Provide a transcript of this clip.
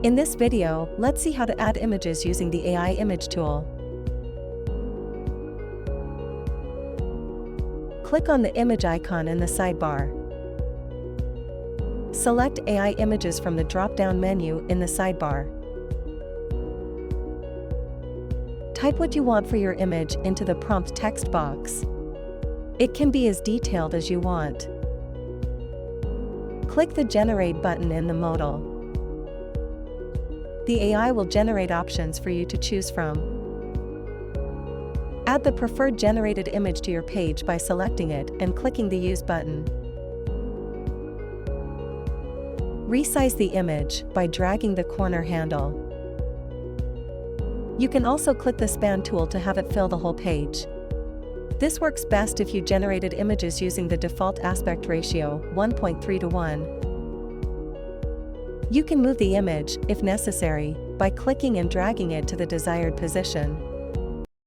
In this video, let's see how to add images using the AI Image tool. Click on the image icon in the sidebar. Select AI Images from the drop-down menu in the sidebar. Type what you want for your image into the prompt text box. It can be as detailed as you want. Click the Generate button in the modal. The AI will generate options for you to choose from. Add the preferred generated image to your page by selecting it and clicking the Use button. Resize the image by dragging the corner handle. You can also click the Span tool to have it fill the whole page. This works best if you generated images using the default aspect ratio, 1.3:1. You can move the image, if necessary, by clicking and dragging it to the desired position.